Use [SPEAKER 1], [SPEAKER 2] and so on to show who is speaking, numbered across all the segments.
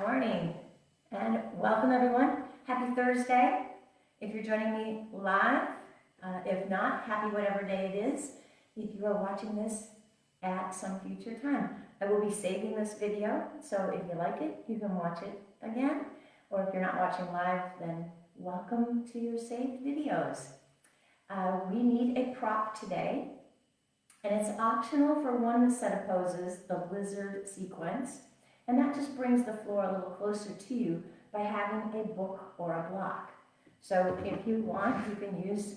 [SPEAKER 1] morning and welcome everyone. Happy Thursday. If you're joining me live, if not, happy whatever day it is. If you are watching this at some future time, I will be saving this video, so if you like it, you can watch it again. Or if you're not watching live, then welcome to your saved videos. We need a prop today, and it's optional for one set of poses, the lizard sequence. And that just brings the floor a little closer to you by having a book or a block. So if you want, you can use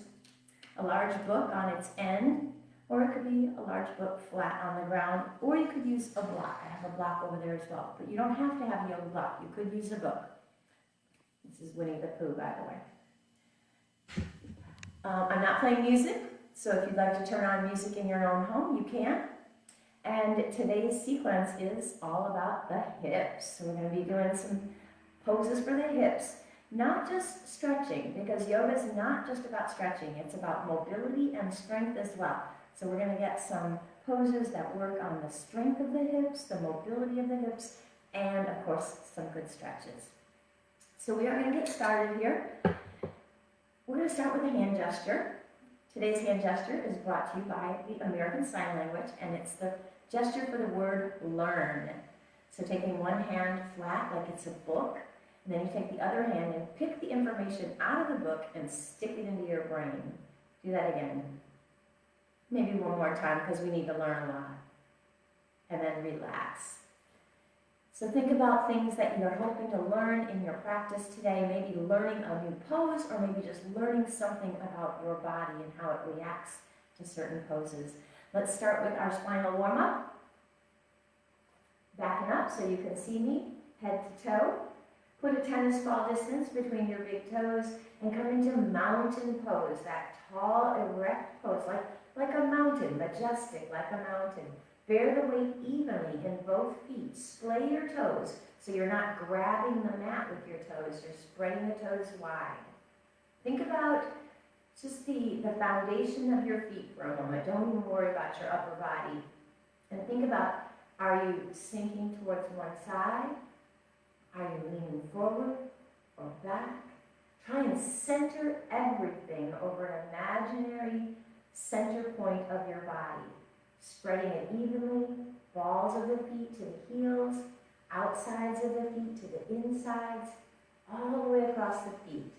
[SPEAKER 1] a large book on its end, or it could be a large book flat on the ground, or you could use a block. I have a block over there as well, but you don't have to have a yoga block. You could use a book. This is Winnie the Pooh, by the way. I'm not playing music, so if you'd like to turn on music in your own home, you can. And today's sequence is all about the hips. So we're going to be doing some poses for the hips, not just stretching, because yoga is not just about stretching, it's about mobility and strength as well. So we're going to get some poses that work on the strength of the hips, the mobility of the hips, and of course some good stretches. So we are going to get started here. We're going to start with a hand gesture. Today's hand gesture is brought to you by the American Sign Language, and it's the gesture for the word learn. So taking one hand flat like it's a book, and then you take the other hand and pick the information out of the book and stick it into your brain. Do that again. Maybe one more time because we need to learn a lot. And then relax. So think about things that you're hoping to learn in your practice today, maybe learning a new pose or maybe just learning something about your body and how it reacts to certain poses. Let's start with our spinal warm-up. Backing up so you can see me, head to toe. Put a tennis ball distance between your big toes and come into mountain pose, that tall, erect pose, like a mountain, majestic, like a mountain. Bear the weight evenly in both feet. Splay your toes so you're not grabbing the mat with your toes, you're spreading the toes wide. Think about just the foundation of your feet for a moment. Don't even worry about your upper body. And think about, are you sinking towards one side? Are you leaning forward or back? Try and center everything over an imaginary center point of your body. Spreading it evenly, balls of the feet to the heels, outsides of the feet to the insides, all the way across the feet.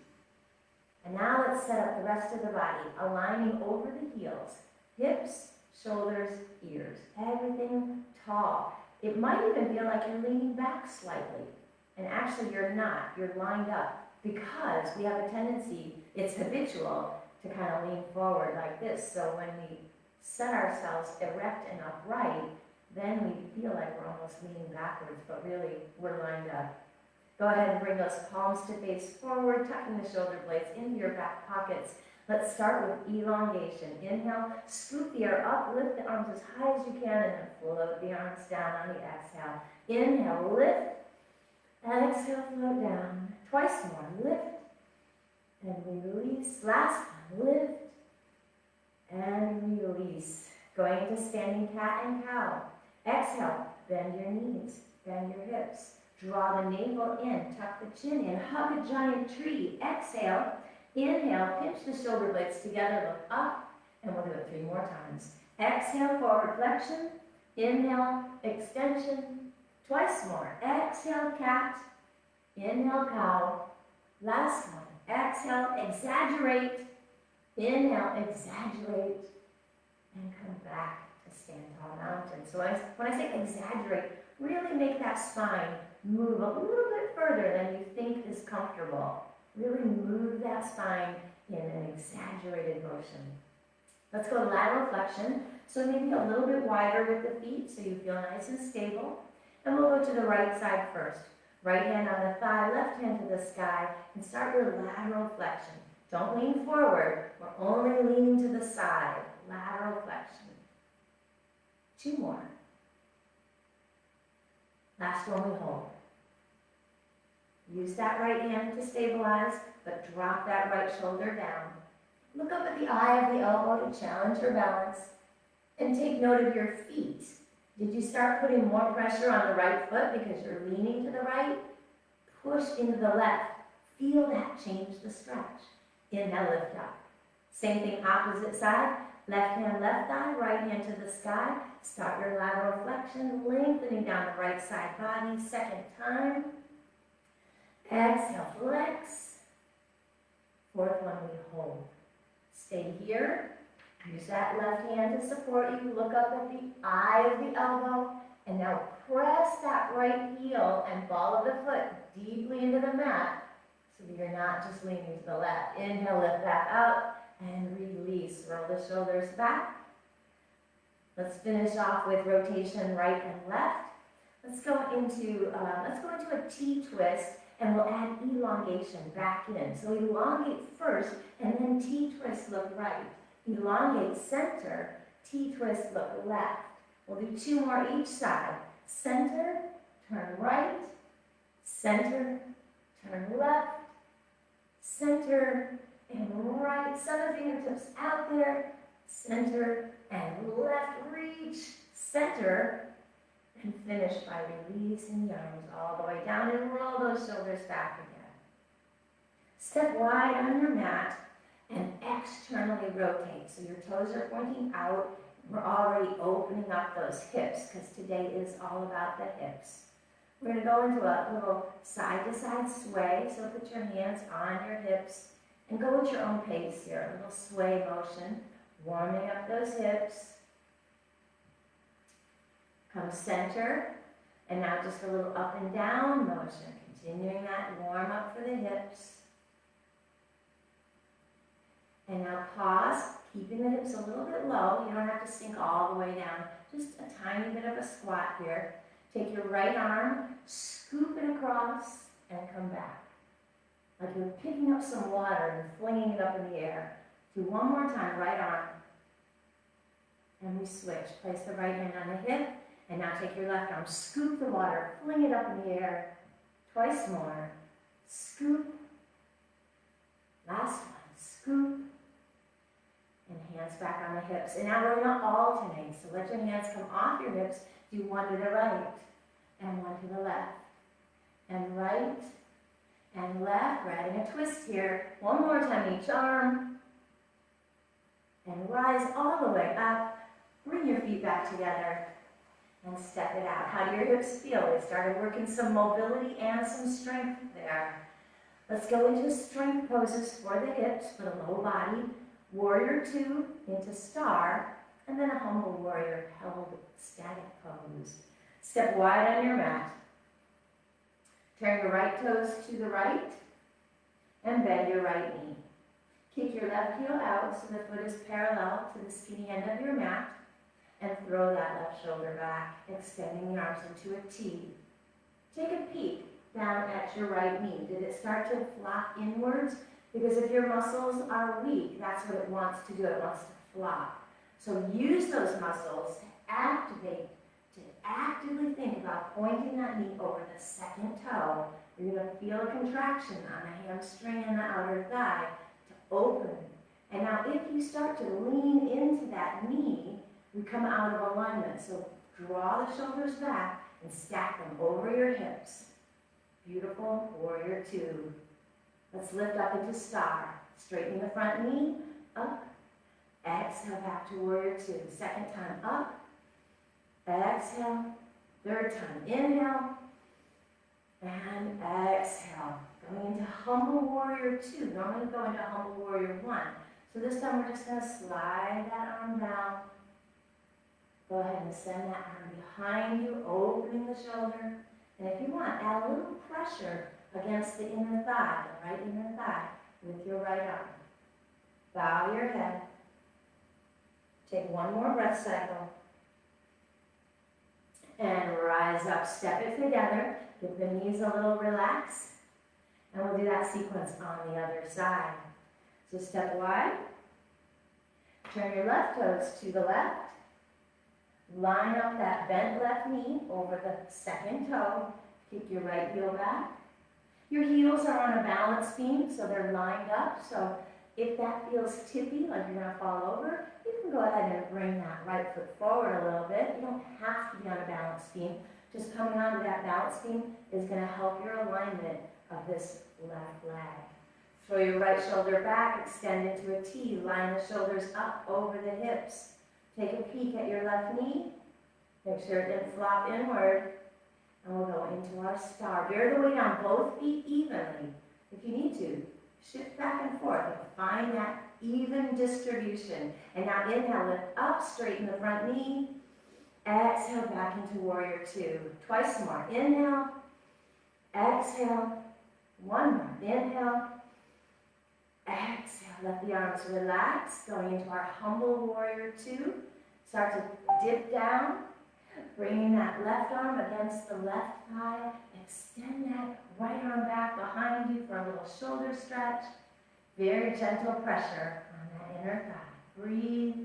[SPEAKER 1] And now let's set up the rest of the body, aligning over the heels, hips, shoulders, ears, everything tall. It might even feel like you're leaning back slightly, and actually you're not, you're lined up, because we have a tendency, it's habitual, to kind of lean forward like this. So when we set ourselves erect and upright, then we feel like we're almost leaning backwards, but really we're lined up. Go ahead and bring those palms to face forward, tucking the shoulder blades into your back pockets. Let's start with elongation. Inhale, scoop the air up, lift the arms as high as you can, and then float the arms down on the exhale. Inhale, lift, and exhale, float down. Twice more, lift, and release. Last one, lift, and release. Going into standing cat and cow. Exhale, bend your knees, bend your hips. Draw the navel in, tuck the chin in, hug a giant tree. Exhale, inhale, pinch the shoulder blades together, look up, and we'll do it 3 more times. Exhale, forward flexion. Inhale, extension. Twice more. Exhale, cat. Inhale, cow. Last one. Exhale, exaggerate. Inhale, exaggerate. And come back to stand tall mountain. So when I say exaggerate, really make that spine move a little bit further than you think is comfortable. Really move that spine in an exaggerated motion. Let's go lateral flexion. So maybe a little bit wider with the feet so you feel nice and stable. And we'll go to the right side first. Right hand on the thigh, left hand to the sky, and start your lateral flexion. Don't lean forward, we're only leaning to the side. Lateral flexion. 2 more. Last one we hold. Use that right hand to stabilize, but drop that right shoulder down. Look up at the eye of the elbow to challenge your balance, and take note of your feet. Did you start putting more pressure on the right foot because you're leaning to the right? push into the left. Feel that change the stretch. Inhale, lift up. Same thing, opposite side. Left hand, left thigh, right hand to the sky. Start your lateral flexion, lengthening down the right side body. Second time. Exhale, flex. Fourth one, we hold. Stay here. Use that left hand to support you. Look up at the eye of the elbow. And now press that right heel and ball of the foot deeply into the mat so that you're not just leaning to the left. Inhale, lift back up and release. Roll the shoulders back. Let's finish off with rotation right and left. Let's go into a T-twist, and we'll add elongation back in. So elongate first, and then T-twist, look right. Elongate center, T-twist, look left. We'll do two more each side. Center, turn right, center, turn left, center, and right. Center fingertips out there, center, and left, reach, center, and finish by releasing the arms all the way down and roll those shoulders back again. Step wide on your mat and externally rotate. So your toes are pointing out. We're already opening up those hips because today is all about the hips. We're going to go into a little side-to-side sway. So put your hands on your hips and go at your own pace here. A little sway motion, warming up those hips. Come center, and now just a little up and down motion, continuing that warm up for the hips. And now pause, keeping the hips a little bit low. You don't have to sink all the way down, just a tiny bit of a squat here. Take your right arm, scoop it across, and come back. Like you're picking up some water and flinging it up in the air. Do one more time, right arm. And we switch. Place the right hand on the hip. And now take your left arm, scoop the water, fling it up in the air. Twice more. Scoop. Last one. Scoop. And hands back on the hips. And now we're going to alternate. So let your hands come off your hips. Do one to the right. And one to the left. And right. And left. We're adding a twist here. One more time each arm. And rise all the way up. Bring your feet back together. And step it out. How do your hips feel? We started working some mobility and some strength there. Let's go into strength poses for the hips, for the low body. Warrior two into star, and then a humble warrior held static pose. Step wide on your mat. Turn your right toes to the right, and bend your right knee. Kick your left heel out so the foot is parallel to the skinny end of your mat. And throw that left shoulder back, extending the arms into a T. Take a peek down at your right knee. Did it start to flop inwards? Because if your muscles are weak, that's what it wants to do. It wants to flop. So use those muscles to activate, to actively think about pointing that knee over the second toe. You're going to feel a contraction on the hamstring and the outer thigh to open. And now if you start to lean into that knee, we come out of alignment. So draw the shoulders back and stack them over your hips. Beautiful. Warrior two. Let's lift up into star. Straighten the front knee. Up. Exhale back to warrior two. Second time up. Exhale. Third time inhale. And exhale. Going into humble warrior two. Normally go into humble warrior one. So this time we're just going to slide that arm down. Go ahead and send that arm behind you, opening the shoulder. And if you want, add a little pressure against the inner thigh, the right inner thigh, with your right arm. Bow your head. Take one more breath cycle. And rise up. Step it together. Give the knees a little relax. And we'll do that sequence on the other side. So step wide. Turn your left toes to the left. Line up that bent left knee over the second toe. Kick your right heel back. Your heels are on a balance beam, so they're lined up. So if that feels tippy, like you're going to fall over, you can go ahead and bring that right foot forward a little bit. You don't have to be on a balance beam. Just coming onto that balance beam is going to help your alignment of this left leg. Throw your right shoulder back, extend into a T, line the shoulders up over the hips. Take a peek at your left knee. Make sure it didn't flop inward. And we'll go into our star. Bear the weight on both feet evenly. If you need to, shift back and forth. Find that even distribution. And now inhale, lift up, straighten the front knee. Exhale back into warrior two. Twice more. Inhale. Exhale. One more. Inhale. Exhale. Let the arms relax. Going into our humble warrior two. Start to dip down. Bringing that left arm against the left thigh. Extend that right arm back behind you for a little shoulder stretch. Very gentle pressure on that inner thigh. Breathe.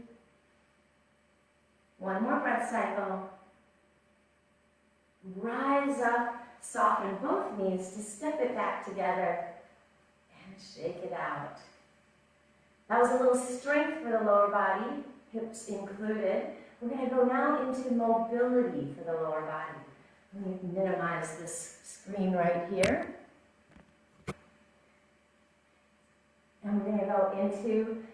[SPEAKER 1] One more breath cycle. Rise up, soften both knees to step it back together and shake it out. That was a little strength for the lower body, hips included. We're going to go now into mobility for the lower body. Let me minimize this screen right here. And we're going to go into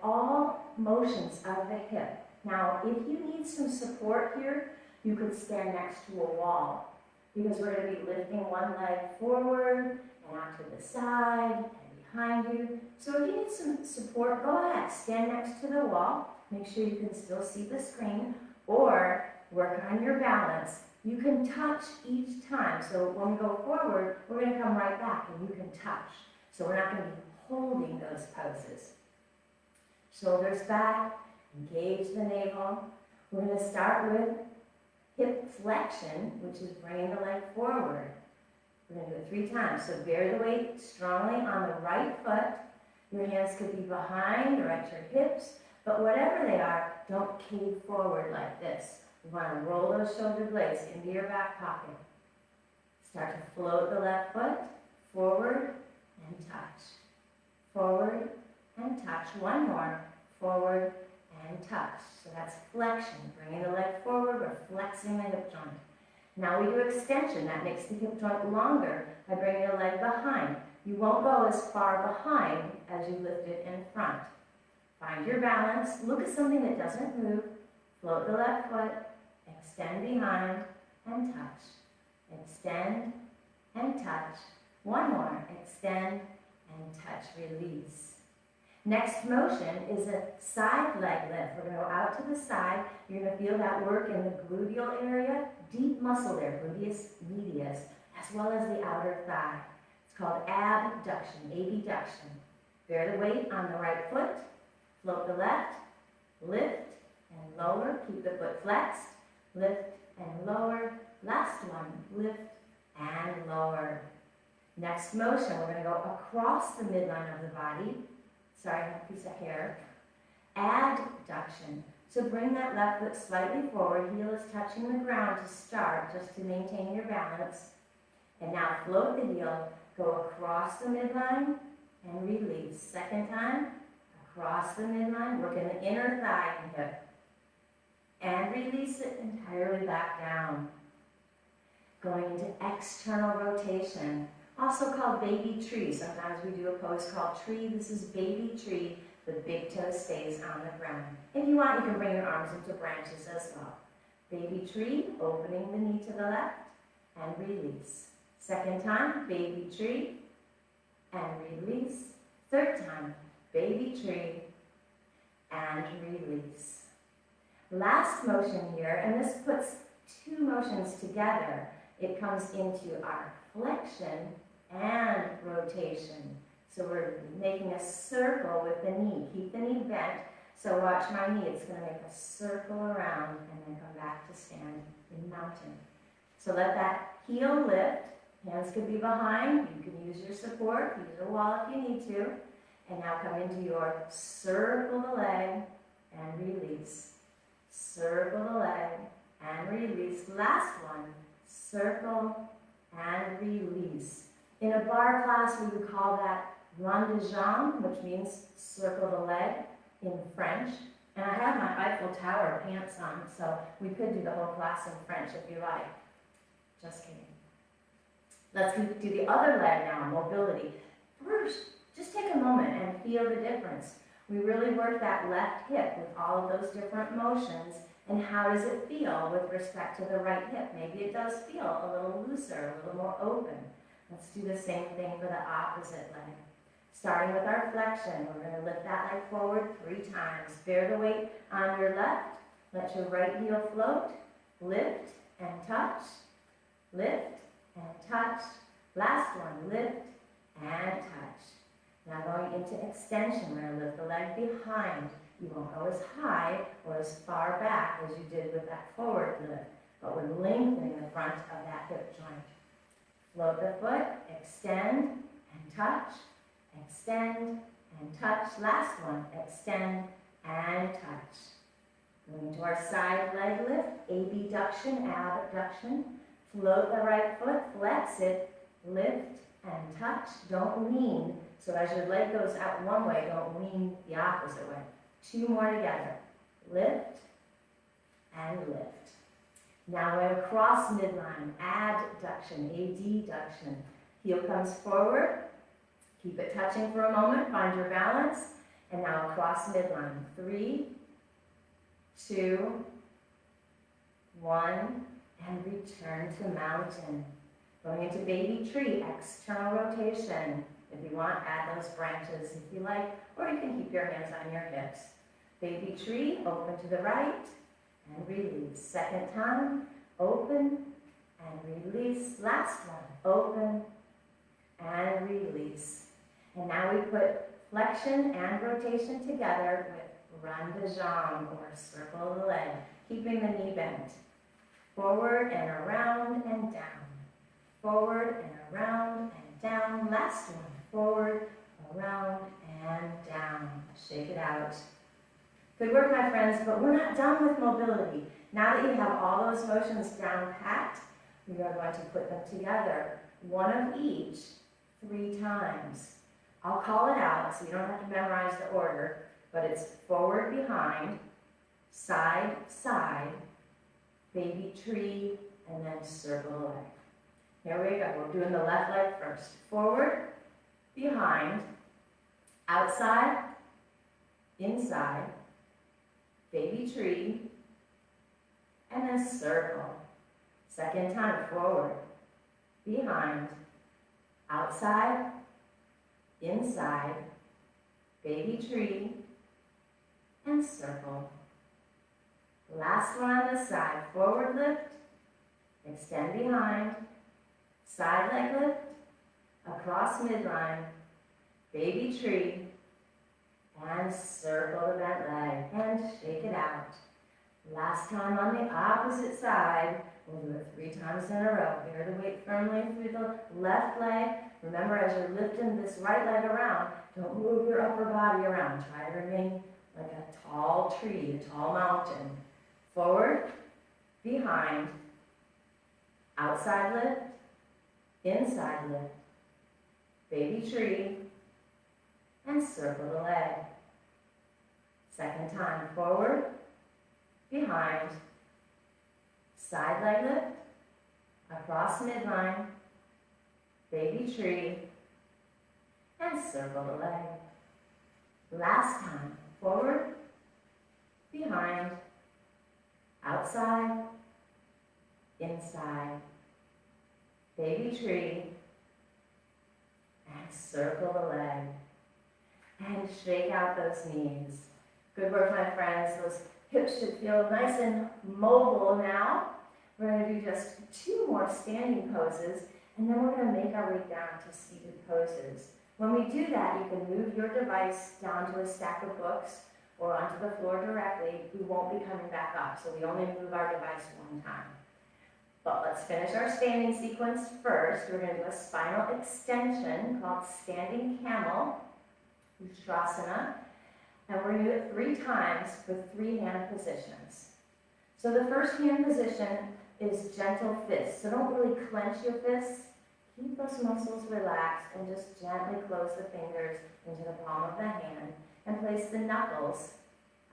[SPEAKER 1] all motions of the hip. Now, if you need some support here, you could stand next to a wall because we're going to be lifting one leg forward and out to the side and behind you. So if you need some support, go ahead, stand next to the wall. Make sure you can still see the screen or work on your balance. You can touch each time. So when we go forward, we're going to come right back and you can touch. So we're not going to be holding those poses. Shoulders back. Engage the navel. We're going to start with hip flexion, which is bringing the leg forward. We're going to do it 3 times. So bear the weight strongly on the right foot. Your hands could be behind or at your hips, but whatever they are, don't cave forward like this. You want to roll those shoulder blades into your back pocket. Start to float the left foot forward and touch. Forward and touch. One more. Forward and touch. So that's flexion. Bringing the leg forward, we're flexing the hip joint. Now we do extension. That makes the hip joint longer by bringing the leg behind. You won't go as far behind as you lift it in front. Find your balance. Look at something that doesn't move. Float the left foot. Extend behind and touch. Extend and touch. One more. Extend and touch. Release. Next motion is a side leg lift. We're going to go out to the side. You're going to feel that work in the gluteal area, deep muscle there, gluteus medius, as well as the outer thigh. It's called abduction, abduction. Bear the weight on the right foot, float the left, lift and lower, keep the foot flexed, lift and lower. Last one, lift and lower. Next motion, we're going to go across the midline of the body. Sorry, I have a piece of hair. Adduction. So bring that left foot slightly forward. Heel is touching the ground to start, just to maintain your balance. And now float the heel. Go across the midline and release. Second time, across the midline. Work in the inner thigh and hip. And release it entirely back down. Going into external rotation. Also called baby tree. Sometimes we do a pose called tree. This is baby tree. The big toe stays on the ground. If you want, you can bring your arms into branches as well. Baby tree, opening the knee to the left and release. Second time, baby tree and release. Third time, baby tree and release. Last motion here, and this puts 2 motions together. It comes into our flexion and rotation. So we're making a circle with the knee. Keep the knee bent. So watch my knee. It's going to make a circle around and then come back to stand in mountain. So let that heel lift. Hands could be behind. You can use your support. Use a wall if you need to. And now come into your circle the leg and release. Circle the leg and release. Last one. Circle and release. In a bar class, we would call that rond de jambe, which means circle the leg in French. And I have my Eiffel Tower pants on, so we could do the whole class in French if you like. Just kidding. Let's do the other leg now, mobility. First, just take a moment and feel the difference. We really work that left hip with all of those different motions, and how does it feel with respect to the right hip? Maybe it does feel a little looser, a little more open. Let's do the same thing for the opposite leg. Starting with our flexion, we're going to lift that leg forward 3 times. Bear the weight on your left. Let your right heel float. Lift and touch. Lift and touch. Last one, lift and touch. Now going into extension, we're going to lift the leg behind. You won't go as high or as far back as you did with that forward lift, but we're lengthening the front of that hip joint. Float the foot, extend and touch, extend and touch. Last one, extend and touch. Going to our side leg lift, abduction, abduction. Float the right foot, flex it, lift and touch. Don't lean. So as your leg goes out one way, don't lean the opposite way. 2 more together. Lift and lift. Now we're going to cross midline, adduction, adduction. Heel comes forward. Keep it touching for a moment. Find your balance. And now across midline. 3, 2, 1, and return to mountain. Going into baby tree, external rotation. If you want, add those branches if you like, or you can keep your hands on your hips. Baby tree, open to the right, and release. Second time, open, and release. Last one, open, and release. And now we put flexion and rotation together with run de jambe, or circle the leg, keeping the knee bent. Forward and around and down. Forward and around and down. Last one. Forward, around, and down. Shake it out. Good work, my friends, but we're not done with mobility. Now that you have all those motions down pat, we are going to put them together, one of each, 3 times. I'll call it out so you don't have to memorize the order, but it's forward, behind, side, side, baby tree, and then circle the leg. Here we go. We're doing the left leg first. Forward, behind, outside, inside, baby tree, and then circle. Second time, forward, behind, outside, inside, baby tree, and circle. Last one on the side, forward lift, extend behind, side leg lift, across midline, baby tree, and circle the bent leg, and shake it out. Last time on the opposite side, we'll do it 3 times in a row. Bear the weight firmly through the left leg. Remember, as you're lifting this right leg around, don't move your upper body around. Try to remain like a tall tree, a tall mountain. Forward, behind, outside lift, inside lift, baby tree, and circle the leg. Second time, forward, behind, side leg lift, across midline, baby tree, and circle the leg. Last time, forward, behind, outside, inside, baby tree, and circle the leg. And shake out those knees. Good work, my friends. Those hips should feel nice and mobile now. We're going to do just 2 more standing poses, and then we're going to make our way down to seated poses. When we do that, you can move your device down to a stack of books or onto the floor directly. We won't be coming back up, so we only move our device 1 time. But let's finish our standing sequence first. We're going to do a spinal extension called standing camel, Ustrasana, and we're going to do it 3 times with 3 hand positions. So the first hand position is gentle fists. So don't really clench your fists. Keep those muscles relaxed and just gently close the fingers into the palm of the hand and place the knuckles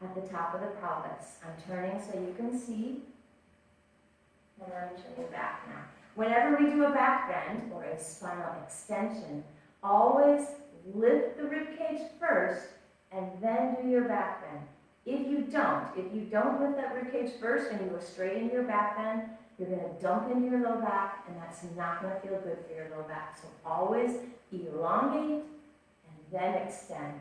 [SPEAKER 1] at the top of the pelvis. I'm turning so you can see, and I'm turning back now. Whenever we do a back bend or a spinal extension, always lift the rib cage first and then do your back bend. If you don't lift that rib cage first and you go straight into your back bend, you're going to dump into your low back, and that's not going to feel good for your low back. So always elongate and then extend.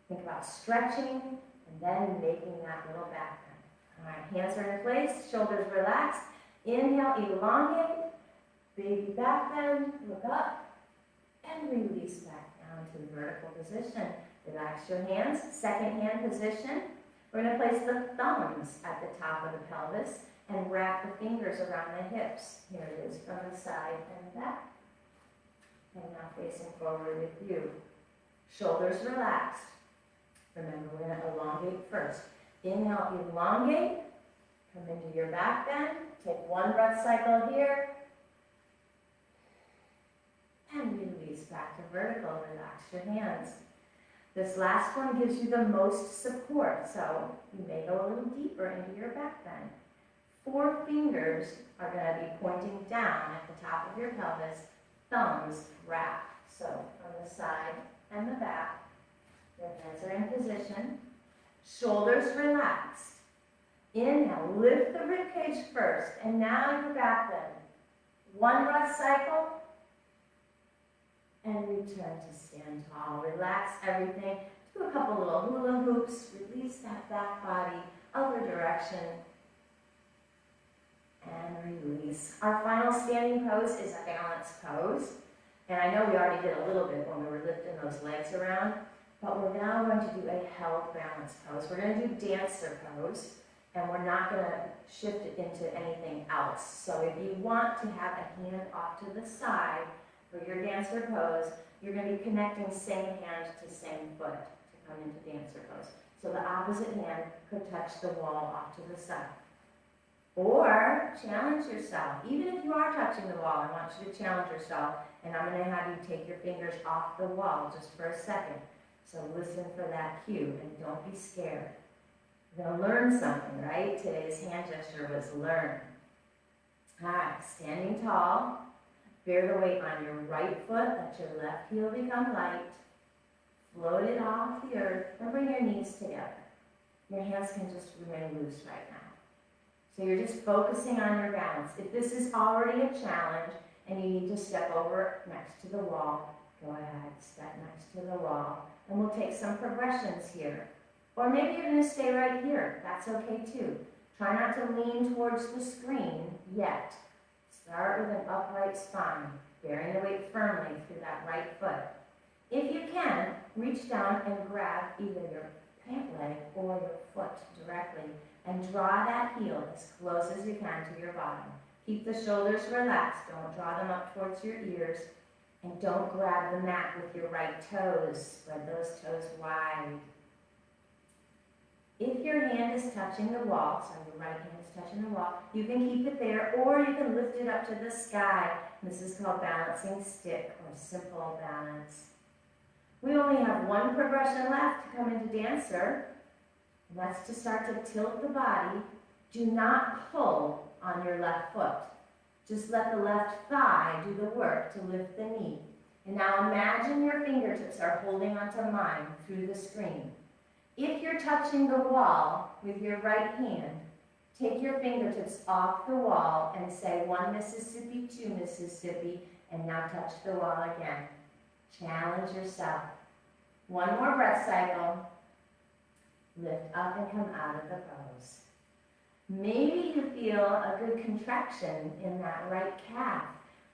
[SPEAKER 1] Think about stretching and then making that little back bend. All right, hands are in place, shoulders relaxed. Inhale, elongate, baby back bend, look up, and release back down to the vertical position. Relax your hands, second hand position. We're going to place the thumbs at the top of the pelvis and wrap the fingers around the hips. Here it is from the side and back. And now facing forward with you. Shoulders relaxed. Remember, we're going to elongate first. Inhale, elongate. Come into your back bend. Take one breath cycle here. And release back to vertical. Relax your hands. This last one gives you the most support, so you may go a little deeper into your back bend. 4 fingers are going to be pointing down at the top of your pelvis. Thumbs wrap, so on the side and the back. Your hands are in position. Shoulders relaxed. Inhale, lift the rib cage first, and now your back bend. One breath cycle, and return to stand tall. Relax everything. Do a couple little hula hoops. Release that back body, other direction, and release. Our final standing pose is a balance pose. And I know we already did a little bit when we were lifting those legs around, but we're now going to do a held balance pose. We're going to do dancer pose, and we're not going to shift it into anything else. So if you want to have a hand off to the side for your dancer pose, you're going to be connecting same hand to same foot to come into dancer pose. So the opposite hand could touch the wall off to the side. Or challenge yourself. Even if you are touching the wall, I want you to challenge yourself, and I'm going to have you take your fingers off the wall just for a second. So listen for that cue, and don't be scared. You're going to learn something, right? Today's hand gesture was learn. All right, standing tall. Bear the weight on your right foot. Let your left heel become light. Float it off the earth, and bring your knees together. Your hands can just remain loose right now. So you're just focusing on your balance. If this is already a challenge and you need to step over next to the wall, go ahead, step next to the wall. And we'll take some progressions here. Or maybe you're going to stay right here. That's okay too. Try not to lean towards the screen yet. Start with an upright spine, bearing the weight firmly through that right foot. If you can, reach down and grab either your pant leg or your foot directly and draw that heel as close as you can to your bottom. Keep the shoulders relaxed. Don't draw them up towards your ears. And don't grab the mat with your right toes. Spread those toes wide. If your hand is touching the wall, so your right hand is touching the wall, you can keep it there, or you can lift it up to the sky. This is called balancing stick or simple balance. We only have one progression left to come into dancer, and that's to start to tilt the body. Do not pull on your left foot. Just let the left thigh do the work to lift the knee. And now imagine your fingertips are holding onto mine through the screen. If you're touching the wall with your right hand, take your fingertips off the wall and say 1 Mississippi, 2 Mississippi, and now touch the wall again. Challenge yourself. One more breath cycle. Lift up and come out of the pose. Maybe you feel a good contraction in that right calf.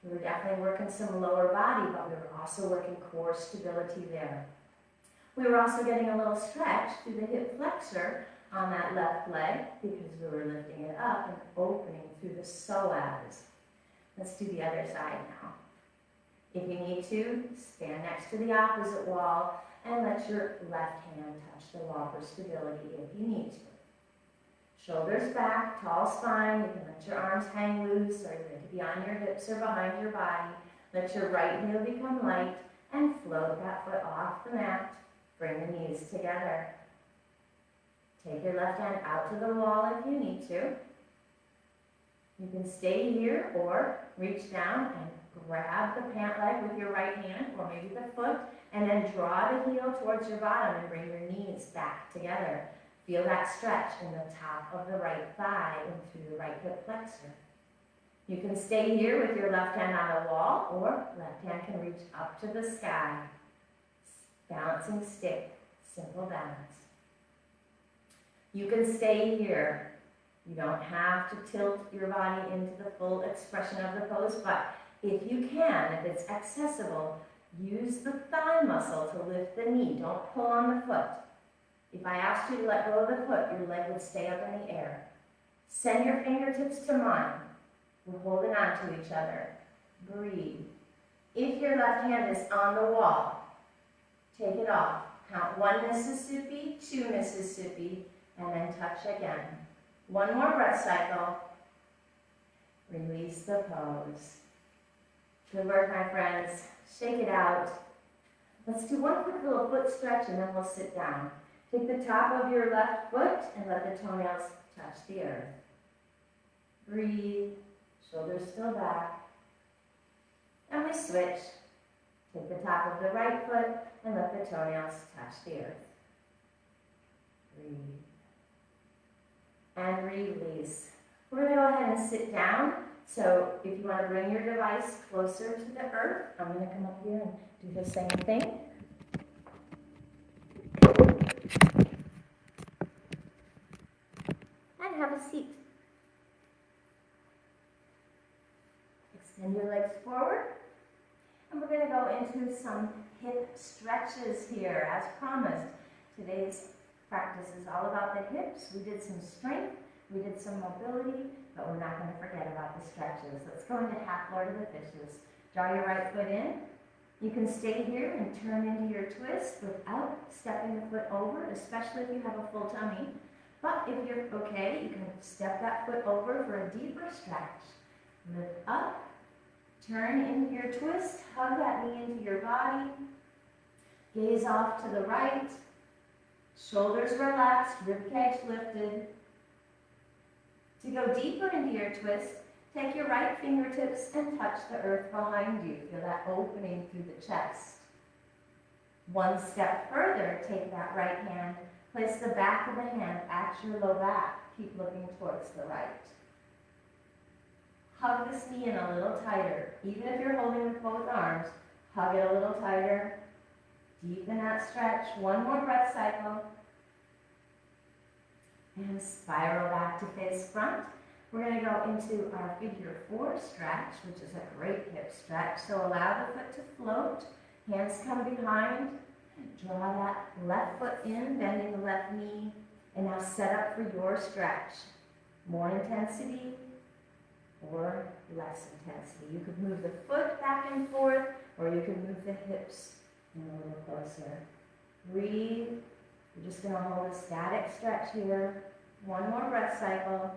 [SPEAKER 1] We were definitely working some lower body, but we were also working core stability there. We were also getting a little stretch through the hip flexor on that left leg because we were lifting it up and opening through the psoas. Let's do the other side now. If you need to, stand next to the opposite wall and let your left hand touch the wall for stability if you need to. Shoulders back, tall spine. You can let your arms hang loose, or they could be on your hips or behind your body. Let your right heel become light and float that foot off the mat. Bring the knees together. Take your left hand out to the wall if you need to. You can stay here or reach down and grab the pant leg with your right hand or maybe the foot and then draw the heel towards your bottom and bring your knees back together. Feel that stretch in the top of the right thigh and through the right hip flexor. You can stay here with your left hand on the wall or left hand can reach up to the sky. Balancing stick, simple balance. You can stay here. You don't have to tilt your body into the full expression of the pose, but if you can, if it's accessible, use the thigh muscle to lift the knee. Don't pull on the foot. If I asked you to let go of the foot, your leg would stay up in the air. Send your fingertips to mine. We're holding on to each other. Breathe. If your left hand is on the wall, take it off. Count 1 Mississippi, 2 Mississippi, and then touch again. One more breath cycle. Release the pose. Good work, my friends. Shake it out. Let's do one quick little foot stretch and then we'll sit down. Take the top of your left foot and let the toenails touch the earth. Breathe. Shoulders still back. And we switch. Take the top of the right foot and let the toenails touch the earth. Breathe. And release. We're going to go ahead and sit down. So if you want to bring your device closer to the earth, I'm going to come up here and do the same thing. And have a seat. Extend your legs forward. And we're going to go into some hip stretches here. As promised, today's practice is all about the hips. We did some strength, we did some mobility, but we're not going to forget about the stretches. Let's go into half Lord of the Fishes. Draw your right foot in. You can stay here and turn into your twist without stepping the foot over, especially if you have a full tummy. But if you're okay, you can step that foot over for a deeper stretch. Lift up, turn into your twist, hug that knee into your body, gaze off to the right, shoulders relaxed, ribcage lifted. To go deeper into your twist, take your right fingertips and touch the earth behind you. Feel that opening through the chest. One step further, take that right hand, place the back of the hand at your low back. Keep looking towards the right. Hug this knee in a little tighter. Even if you're holding with both arms, hug it a little tighter. Deepen that stretch. One more breath cycle. And spiral back to face front. We're going to go into our figure 4 stretch, which is a great hip stretch. So allow the foot to float. Hands come behind. Draw that left foot in, bending the left knee. And now set up for your stretch. More intensity or less intensity. You could move the foot back and forth, or you could move the hips in a little closer. Breathe. You're just going to hold a static stretch here. One more breath cycle.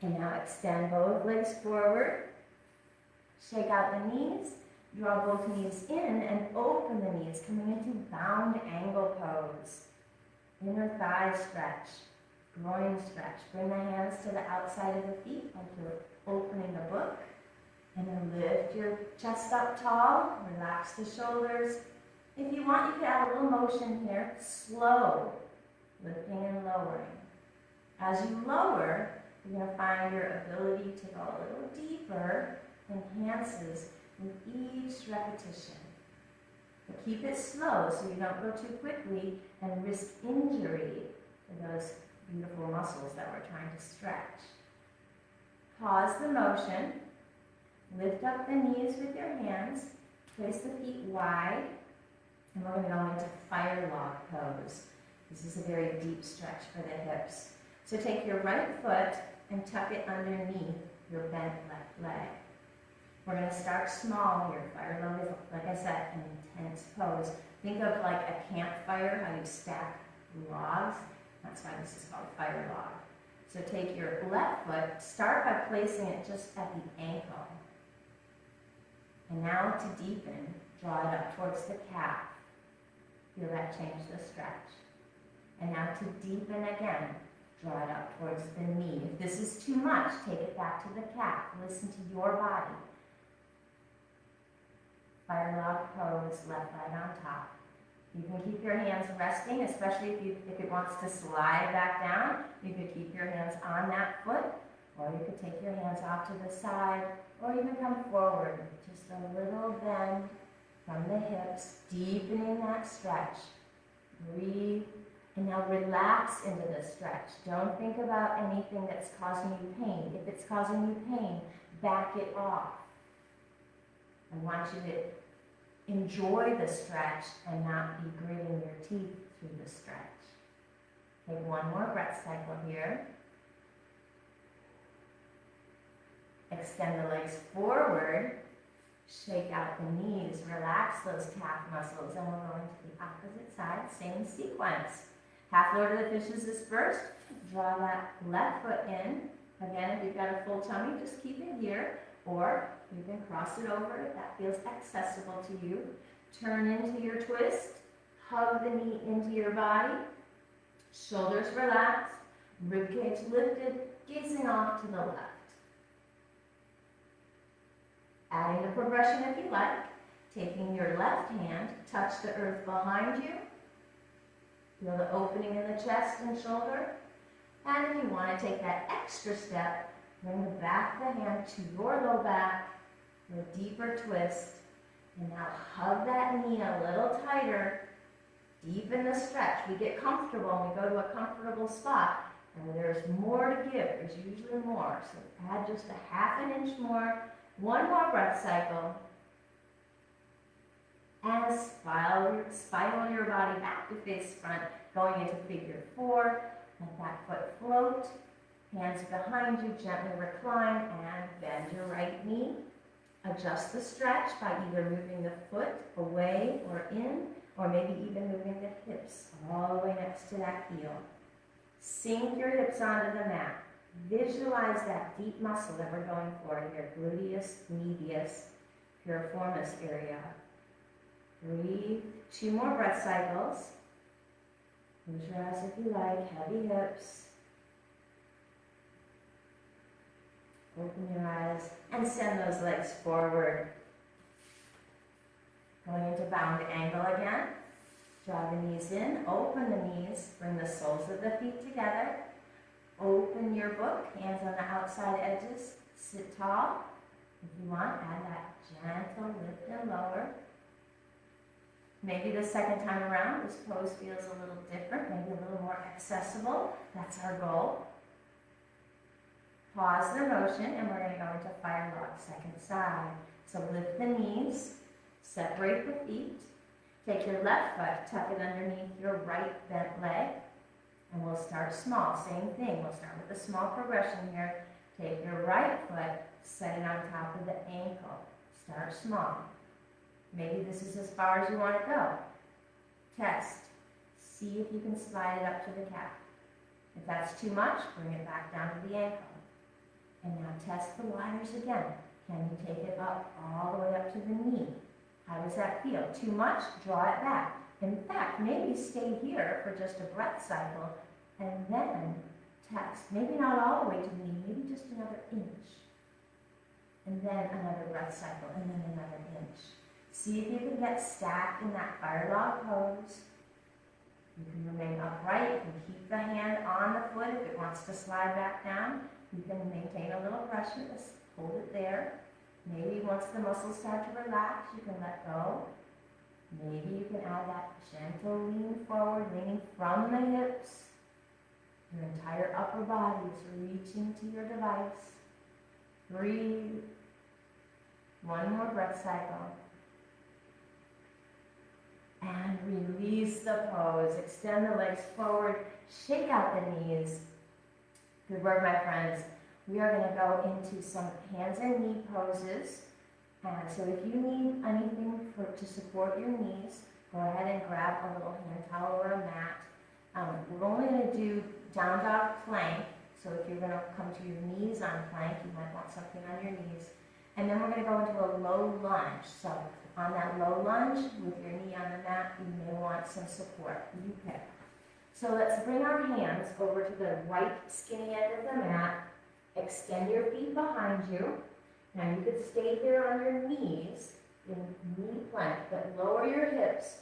[SPEAKER 1] And now extend both legs forward. Shake out the knees. Draw both knees in and open the knees, coming into bound angle pose. Inner thigh stretch. Groin stretch. Bring the hands to the outside of the feet like you're opening the book. And then lift your chest up tall. Relax the shoulders. If you want, you can add a little motion here. Slow. Lifting and lowering. As you lower, you're going to find your ability to go a little deeper enhances with each repetition. But keep it slow so you don't go too quickly and risk injury to those beautiful muscles that we're trying to stretch. Pause the motion. Lift up the knees with your hands. Place the feet wide. And we're going to go into fire log pose. This is a very deep stretch for the hips. So take your right foot and tuck it underneath your bent left leg. We're going to start small here. Fire log is, like I said, an intense pose. Think of like a campfire, how you stack logs. That's why this is called fire log. So take your left foot, start by placing it just at the ankle. And now to deepen, draw it up towards the calf. Feel that change the stretch. And now to deepen again, draw it up towards the knee. If this is too much, take it back to the calf. Listen to your body. Fire log pose, left leg on top. You can keep your hands resting, especially if it wants to slide back down. You could keep your hands on that foot, or you could take your hands off to the side, or even come forward. Just a little bend from the hips, deepening that stretch. Breathe, and now relax into the stretch. Don't think about anything that's causing you pain. If it's causing you pain, back it off. I want you to enjoy the stretch and not be gritting your teeth through the stretch. Take one more breath cycle here. Extend the legs forward. Shake out the knees. Relax those calf muscles. And we're going to the opposite side. Same sequence. Half Lord of the Fishes is first. Draw that left foot in. Again, if you've got a full tummy, just keep it here. Or you can cross it over if that feels accessible to you. Turn into your twist. Hug the knee into your body. Shoulders relaxed. Ribcage lifted. Gazing off to the left. Adding the progression if you like. Taking your left hand, touch the earth behind you. Feel the opening in the chest and shoulder. And if you want to take that extra step, bring the back of the hand to your low back for a deeper twist. And now hug that knee a little tighter. Deepen the stretch. We get comfortable and we go to a comfortable spot. And there's more to give. There's usually more. So add just a half an inch more. One more breath cycle. And spiral your body back to face front, going into figure four. Let that foot float. Hands behind you, gently recline and bend your right knee. Adjust the stretch by either moving the foot away or in, or maybe even moving the hips all the way next to that heel. Sink your hips onto the mat. Visualize that deep muscle that we're going for here, gluteus medius, piriformis area. Breathe. 2 more breath cycles. Close your eyes if you like, heavy hips. Open your eyes and send those legs forward. Going into bound angle again. Draw the knees in, open the knees, bring the soles of the feet together. Open your book, hands on the outside edges, sit tall. If you want, add that gentle lift and lower. Maybe the second time around, this pose feels a little different, maybe a little more accessible. That's our goal. Pause the motion, and we're going to go into fire log, second side. So lift the knees, separate the feet. Take your left foot, tuck it underneath your right bent leg, and we'll start small. Same thing, we'll start with a small progression here. Take your right foot, set it on top of the ankle. Start small. Maybe this is as far as you want to go. Test. See if you can slide it up to the calf. If that's too much, bring it back down to the ankle. And now test the wires again. Can you take it up all the way up to the knee? How does that feel? Too much? Draw it back. In fact, maybe stay here for just a breath cycle and then test. Maybe not all the way to the knee, maybe just another inch. And then another breath cycle, and then another inch. See if you can get stacked in that fire log pose. You can remain upright. You can keep the hand on the foot if it wants to slide back down. You can maintain a little pressure. Just hold it there. Maybe once the muscles start to relax, you can let go. Maybe you can add that gentle lean forward, leaning from the hips. Your entire upper body is reaching to your device. Breathe. One more breath cycle. And release the pose. Extend the legs forward. Shake out the knees. Good work, my friends. We are going to go into some hands and knee poses. And so if you need anything to support your knees, go ahead and grab a little hand towel or a mat. We're only going to do down dog plank. So if you're going to come to your knees on plank, you might want something on your knees. And then we're going to go into a low lunge. So on that low lunge, with your knee on the mat, you may want some support. You pick. So let's bring our hands over to the right skinny end of the mat. Extend your feet behind you. Now you could stay here on your knees in knee plank, but lower your hips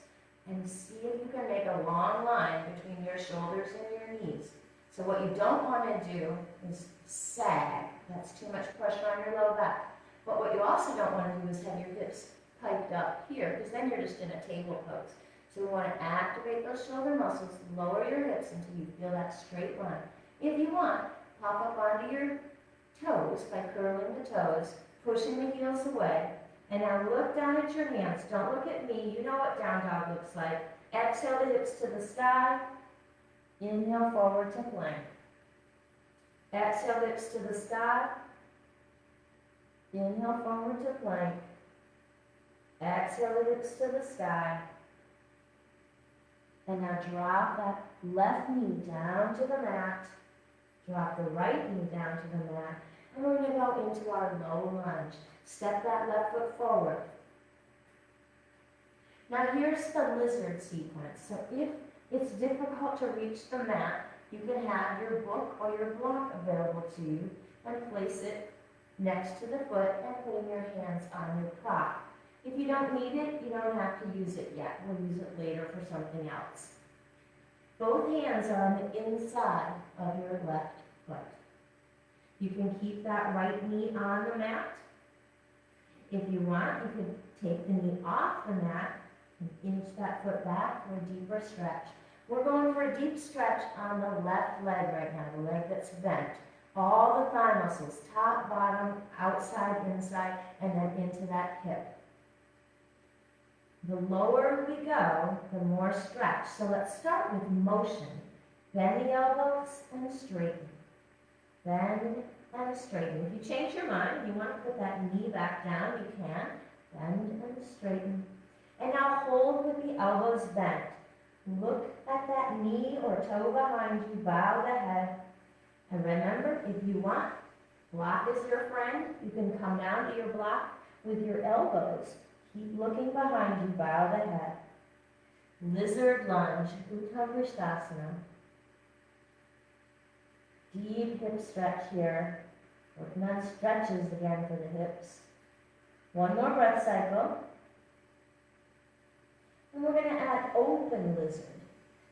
[SPEAKER 1] and see if you can make a long line between your shoulders and your knees. So what you don't want to do is sag. That's too much pressure on your low back. But what you also don't want to do is have your hips piped up here, because then you're just in a table pose. So we want to activate those shoulder muscles, lower your hips until you feel that straight line. If you want, pop up onto your toes by curling the toes, pushing the heels away, and now look down at your hands. Don't look at me. You know what down dog looks like. Exhale the hips to the sky. Inhale forward to plank. Exhale the hips to the sky. Inhale forward to plank. Exhale the hips to the sky. And now drop that left knee down to the mat. Drop the right knee down to the mat. And we're going to go into our low lunge. Step that left foot forward. Now here's the lizard sequence. So if it's difficult to reach the mat, you can have your book or your block available to you and place it next to the foot and putting your hands on your prop. If you don't need it, you don't have to use it yet. We'll use it later for something else. Both hands are on the inside of your left foot. You can keep that right knee on the mat. If you want, you can take the knee off the mat and inch that foot back for a deeper stretch. We're going for a deep stretch on the left leg right now, the leg that's bent. All the thigh muscles, top, bottom, outside, inside, and then into that hip. The lower we go, the more stretch. So let's start with motion. Bend the elbows and straighten. Bend and straighten. If you change your mind, you want to put that knee back down, you can. Bend and straighten. And now hold with the elbows bent. Look at that knee or toe behind you, bow the head. And remember, if you want, block is your friend. You can come down to your block with your elbows. Keep looking behind you, bow the head. Lizard lunge, Uttam Vrishtasana. Deep hip stretch here. Working on stretches again for the hips. One more breath cycle. And we're going to add open lizard.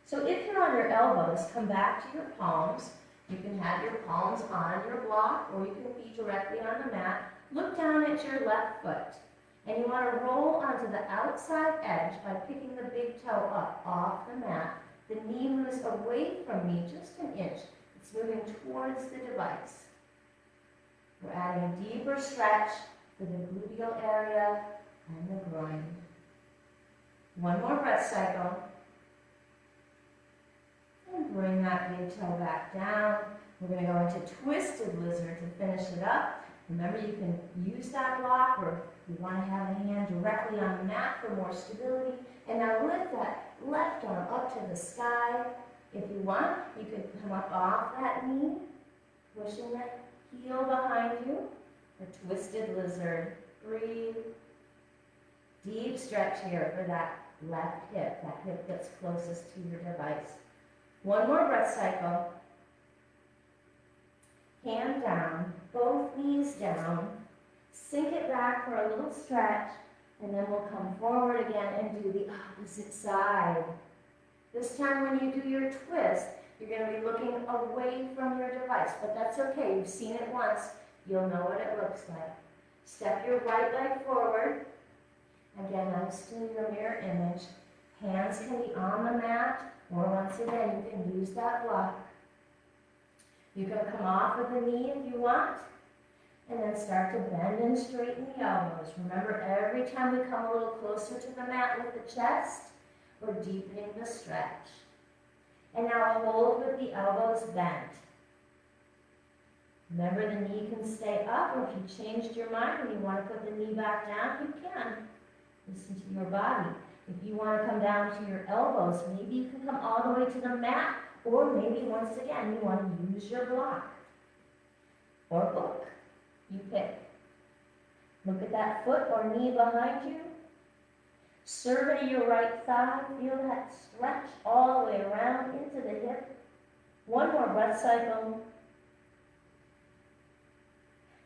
[SPEAKER 1] So if you're on your elbows, come back to your palms. You can have your palms on your block, or you can be directly on the mat. Look down at your left foot. And you want to roll onto the outside edge by picking the big toe up off the mat. The knee moves away from me just an inch. It's moving towards the device. We're adding a deeper stretch for the gluteal area and the groin. One more breath cycle. And bring that big toe back down. We're going to go into twisted lizard to finish it up. Remember, you can use that block, or you want to have a hand directly on the mat for more stability. And now lift that left arm up to the sky. If you want, you can come up off that knee, pushing that heel behind you. A twisted lizard. Breathe. Deep stretch here for that left hip, that hip that's closest to your device. One more breath cycle. Hand down, both knees down. Sink it back for a little stretch, and then we'll come forward again and do the opposite side. This time when you do your twist, you're going to be looking away from your device, but that's okay. You've seen it once. You'll know what it looks like. Step your right leg forward. Again, I'm still your mirror image. Hands can be on the mat, or once again, you can use that block. You can come off of the knee if you want, and then start to bend and straighten the elbows. Remember, every time we come a little closer to the mat with the chest, we're deepening the stretch. And now hold with the elbows bent. Remember, the knee can stay up, or if you changed your mind and you want to put the knee back down, you can. Listen to your body. If you want to come down to your elbows, maybe you can come all the way to the mat, or maybe once again you want to use your block or book. You pick. Look at that foot or knee behind you. Survey your right thigh. Feel that stretch all the way around into the hip. One more breath cycle.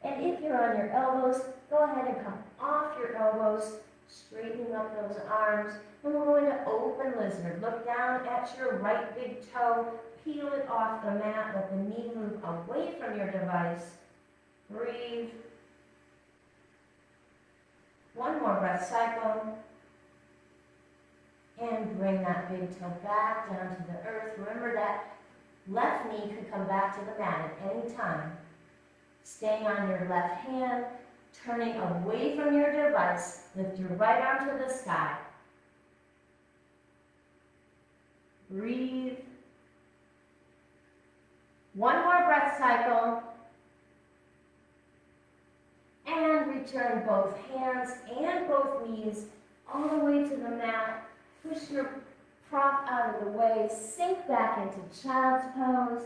[SPEAKER 1] And if you're on your elbows, go ahead and come off your elbows, straightening up those arms. And we're going to open lizard. Look down at your right big toe. Peel it off the mat. Let the knee move away from your device. Breathe. One more breath cycle. And bring that big toe back down to the earth. Remember that left knee could come back to the mat at any time. Staying on your left hand, turning away from your device. Lift your right arm to the sky. Breathe. One more breath cycle. And return both hands and both knees all the way to the mat. Push your prop out of the way. Sink back into child's pose.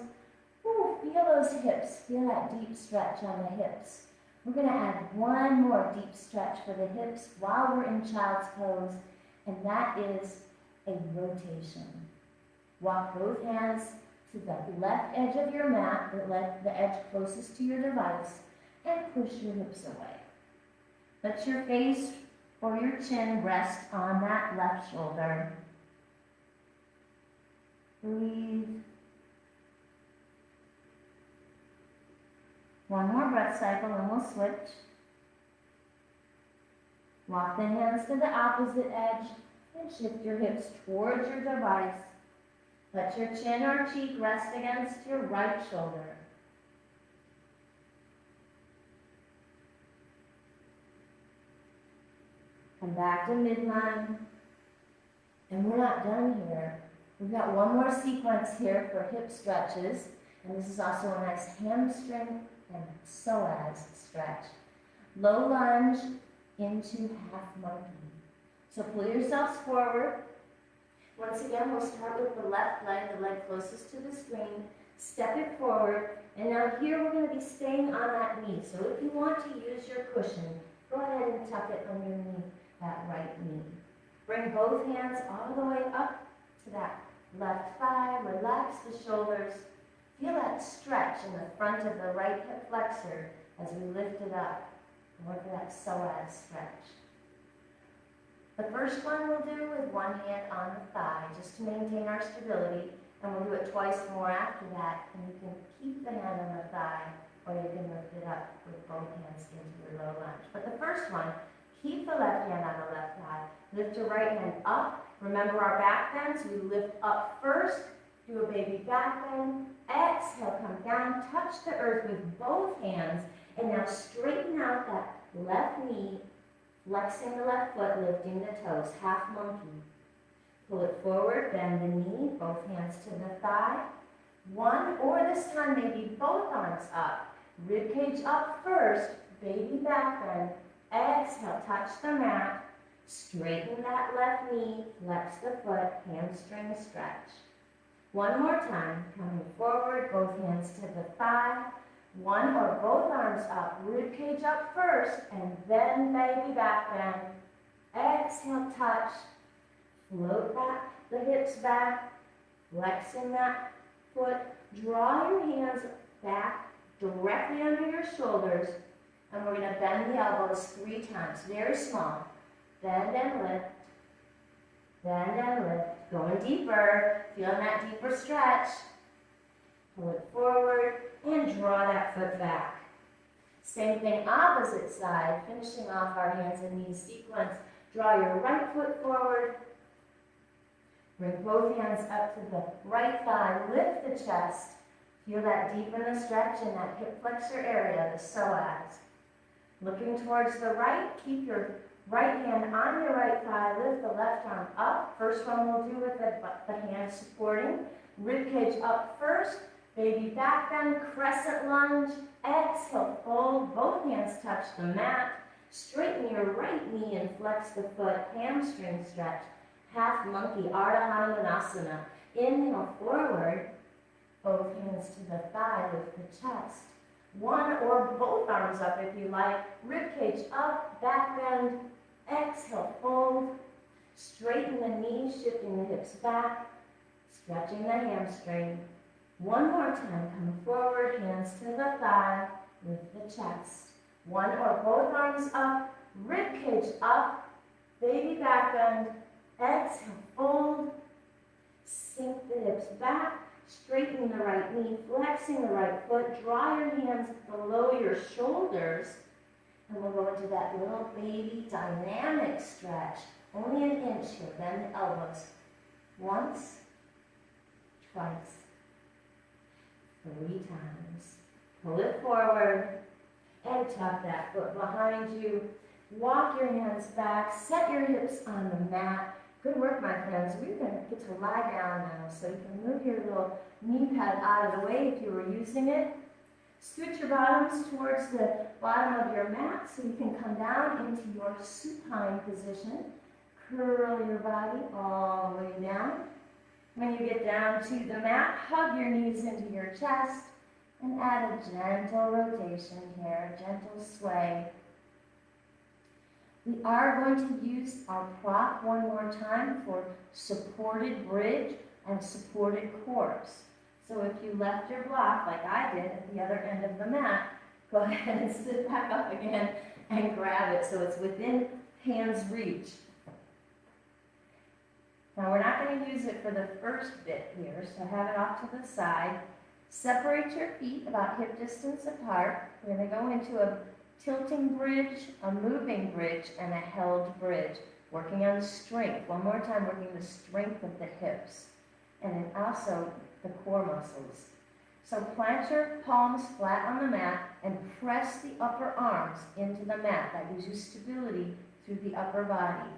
[SPEAKER 1] Ooh, feel those hips. Feel that deep stretch on the hips. We're going to add one more deep stretch for the hips while we're in child's pose, and that is a rotation. Walk both hands to the left edge of your mat, the edge closest to your device, and push your hips away. Let your face or your chin rest on that left shoulder. Breathe. One more breath cycle and we'll switch. Walk the hands to the opposite edge and shift your hips towards your device. Let your chin or cheek rest against your right shoulder. Come back to midline. And we're not done here. We've got one more sequence here for hip stretches. And this is also a nice hamstring and psoas stretch. Low lunge into half monkey. So pull yourselves forward. Once again, we'll start with the left leg, the leg closest to the screen. Step it forward. And now here we're going to be staying on that knee. So if you want to use your cushion, go ahead and tuck it underneath that right knee. Bring both hands all the way up to that left thigh. Relax the shoulders. Feel that stretch in the front of the right hip flexor as we lift it up. Work that psoas stretch. The first one we'll do with one hand on the thigh, just to maintain our stability, and we'll do it twice more after that, and you can keep the hand on the thigh, or you can lift it up with both hands into your low lunge. But the first one, keep the left hand on the left thigh, lift your right hand up. Remember our back bends, we lift up first, do a baby back bend, exhale, come down, touch the earth with both hands, and now straighten out that left knee, flexing the left foot, lifting the toes, half monkey. Pull it forward, bend the knee, both hands to the thigh. One, or this time maybe both arms up. Rib cage up first, baby back bend. Exhale, touch the mat. Straighten that left knee, flex the foot, hamstring stretch. One more time, coming forward, both hands to the thigh. One or both arms up, rib cage up first, and then baby back bend. Exhale, touch. Float back, the hips back, flexing that foot. Draw your hands back directly under your shoulders, and we're going to bend the elbows 3 times, very small. Bend and lift, bend and lift. Going deeper, feeling that deeper stretch. Pull it forward and draw that foot back. Same thing, opposite side, finishing off our hands and knees sequence. Draw your right foot forward. Bring both hands up to the right thigh. Lift the chest. Feel that deepen the stretch in that hip flexor area, the psoas. Looking towards the right, keep your right hand on your right thigh. Lift the left arm up. First one we'll do with the hand supporting. Rib cage up first. Baby back bend, crescent lunge. Exhale, fold. Both hands touch the mat. Straighten your right knee and flex the foot. Hamstring stretch. Half monkey, Ardha Hanumanasana. Inhale forward. Both hands to the thigh, lift the chest. One or both arms up if you like. Rib cage up, back bend. Exhale, fold. Straighten the knees, shifting the hips back. Stretching the hamstring. One more time, come forward, hands to the thigh, lift the chest. One or both arms up, rib cage up, baby back bend. Exhale, fold. Sink the hips back, straighten the right knee, flexing the right foot. Draw your hands below your shoulders. And we'll go into that little baby dynamic stretch. Only an inch here, bend the elbows. Once, twice, 3 times. Pull it forward and tuck that foot behind you. Walk your hands back, set your hips on the mat. Good work, my friends. We're going to get to lie down now, so you can move your little knee pad out of the way if you were using it. Scoot your bottoms towards the bottom of your mat so you can come down into your supine position. Curl your body all the way down. When you get down to the mat, hug your knees into your chest and add a gentle rotation here, a gentle sway. We are going to use our prop one more time for supported bridge and supported corpse. So if you left your block, like I did at the other end of the mat, go ahead and sit back up again and grab it so it's within hand's reach. Now we're not going to use it for the first bit here, so have it off to the side. Separate your feet about hip distance apart. We're going to go into a tilting bridge, a moving bridge, and a held bridge. Working on strength. One more time, working the strength of the hips. And then also the core muscles. So plant your palms flat on the mat and press the upper arms into the mat. That gives you stability through the upper body.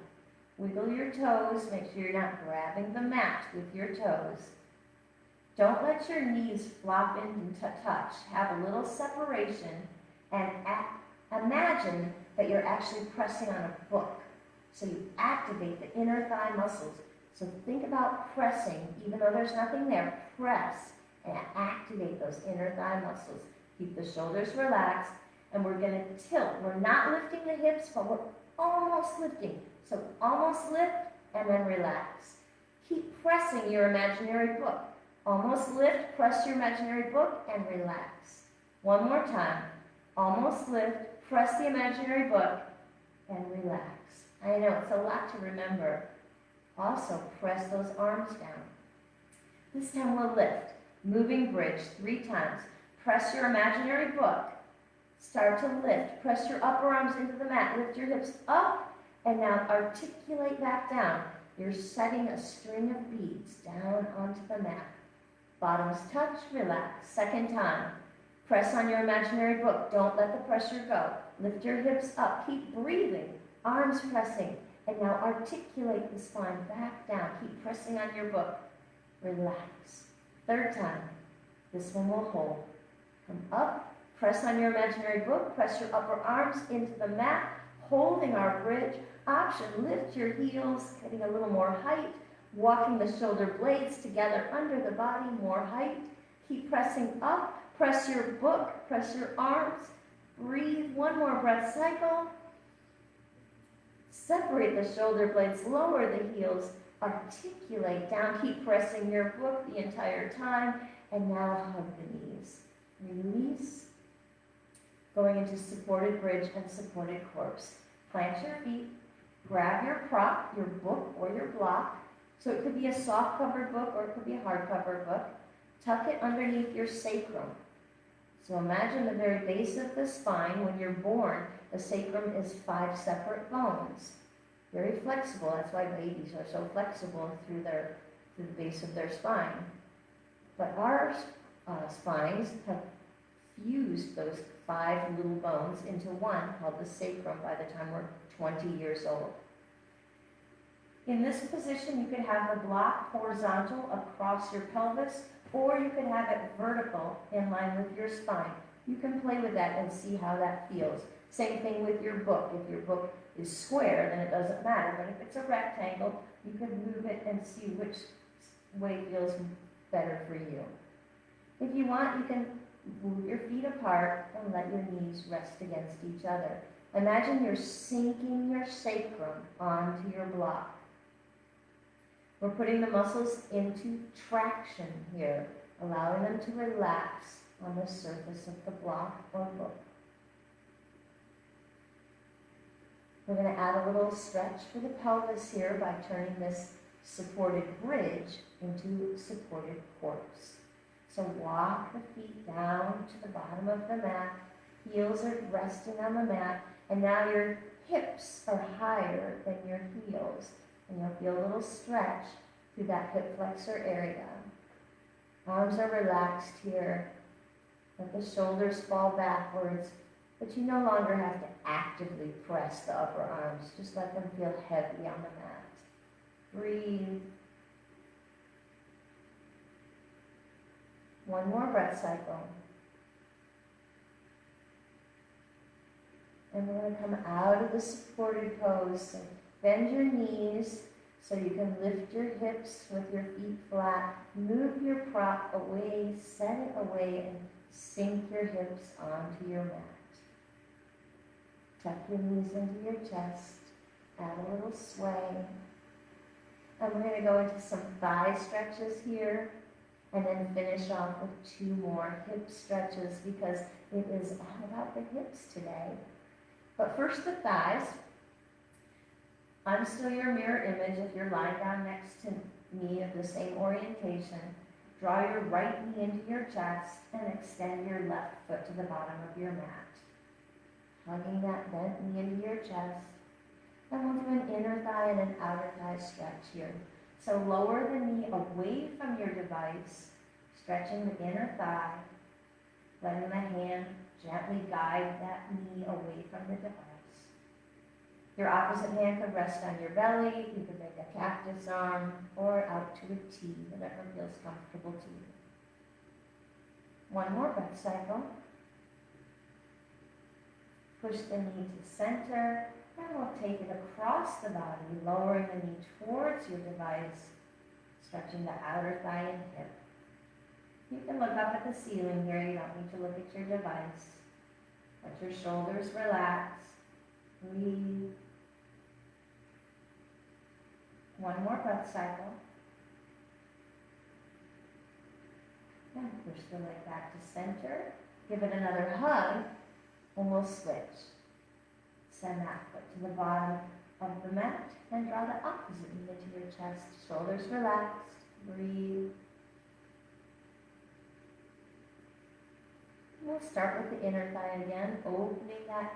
[SPEAKER 1] Wiggle your toes. Make sure you're not grabbing the mat with your toes. Don't let your knees flop into touch. Have a little separation and imagine that you're actually pressing on a book. So you activate the inner thigh muscles. So think about pressing, even though there's nothing there, press and activate those inner thigh muscles. Keep the shoulders relaxed, and we're going to tilt. We're not lifting the hips, but we're almost lifting. So almost lift and then relax. Keep pressing your imaginary book. Almost lift, press your imaginary book, and relax. One more time. Almost lift, press the imaginary book, and relax. I know, it's a lot to remember. Also, press those arms down. This time we'll lift. Moving bridge 3 times. Press your imaginary book. Start to lift. Press your upper arms into the mat. Lift your hips up, and now articulate back down. You're setting a string of beads down onto the mat. Bottoms touch, relax. Second time. Press on your imaginary book. Don't let the pressure go. Lift your hips up. Keep breathing. Arms pressing. And now articulate the spine back down. Keep pressing on your book. Relax. Third time. This one will hold. Come up. Press on your imaginary book. Press your upper arms into the mat. Holding our bridge. Option. Lift your heels. Getting a little more height. Walking the shoulder blades together under the body. More height. Keep pressing up. Press your book. Press your arms. Breathe. One more breath cycle. Separate the shoulder blades, lower the heels, articulate down, keep pressing your book the entire time, and now hug the knees. Release. Going into supported bridge and supported corpse. Plant your feet, grab your prop, your book or your block. So it could be a soft covered book or it could be a hard covered book. Tuck it underneath your sacrum. So imagine the very base of the spine. When you're born, the sacrum is 5 separate bones. Very flexible. That's why babies are so flexible through the base of their spine. But our spines have fused those 5 little bones into one called the sacrum by the time we're 20 years old. In this position, you could have the block horizontal across your pelvis, or you could have it vertical in line with your spine. You can play with that and see how that feels. Same thing with your book. If your book is square, then it doesn't matter. But if it's a rectangle, you can move it and see which way feels better for you. If you want, you can Move your feet apart and let your knees rest against each other. Imagine you're sinking your sacrum onto your block. We're putting the muscles into traction here, allowing them to relax on the surface of the block or book. We're going to add a little stretch for the pelvis here by turning this supported bridge into supported corpse. So walk the feet down to the bottom of the mat, heels are resting on the mat, and now your hips are higher than your heels. And you'll feel a little stretch through that hip flexor area. Arms are relaxed here. Let the shoulders fall backwards, but you no longer have to actively press the upper arms. Just let them feel heavy on the mat. Breathe. One more breath cycle. And we're going to come out of the supported pose. So bend your knees so you can lift your hips with your feet flat. Move your prop away, set it away, and sink your hips onto your mat. Tuck your knees into your chest. Add a little sway. And we're going to go into some thigh stretches here, and then finish off with 2 more hip stretches because it is all about the hips today. But first the thighs. I'm still your mirror image if you're lying down next to me of the same orientation. Draw your right knee into your chest and extend your left foot to the bottom of your mat. Hugging that bent knee into your chest. And we'll do an inner thigh and an outer thigh stretch here. So lower the knee away from your device, stretching the inner thigh, letting the hand gently guide that knee away from the device. Your opposite hand could rest on your belly. You could make a cactus arm or out to a T, whatever feels comfortable to you. One more breath cycle. Push the knee to center, and we'll take it across the body, lowering the knee towards your device, stretching the outer thigh and hip. You can look up at the ceiling here. You don't need to look at your device. Let your shoulders relax. Breathe. One more breath cycle. And push the leg back to center. Give it another hug, and we'll switch. Send that foot to the bottom of the mat and draw the opposite knee into your chest. Shoulders relaxed. Breathe. We'll start with the inner thigh again, opening that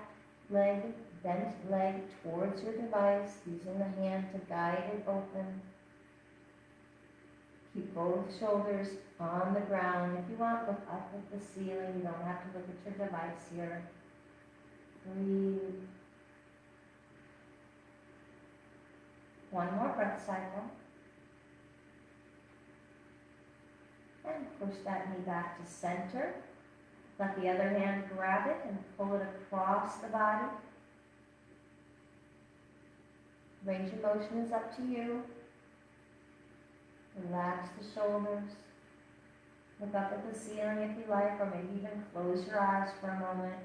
[SPEAKER 1] leg, bent leg towards your device, using the hand to guide it open. Keep both shoulders on the ground. If you want, look up at the ceiling. You don't have to look at your device here. Breathe. One more breath cycle. And push that knee back to center. Let the other hand grab it and pull it across the body. Range of motion is up to you. Relax the shoulders. Look up at the ceiling if you like, or maybe even close your eyes for a moment.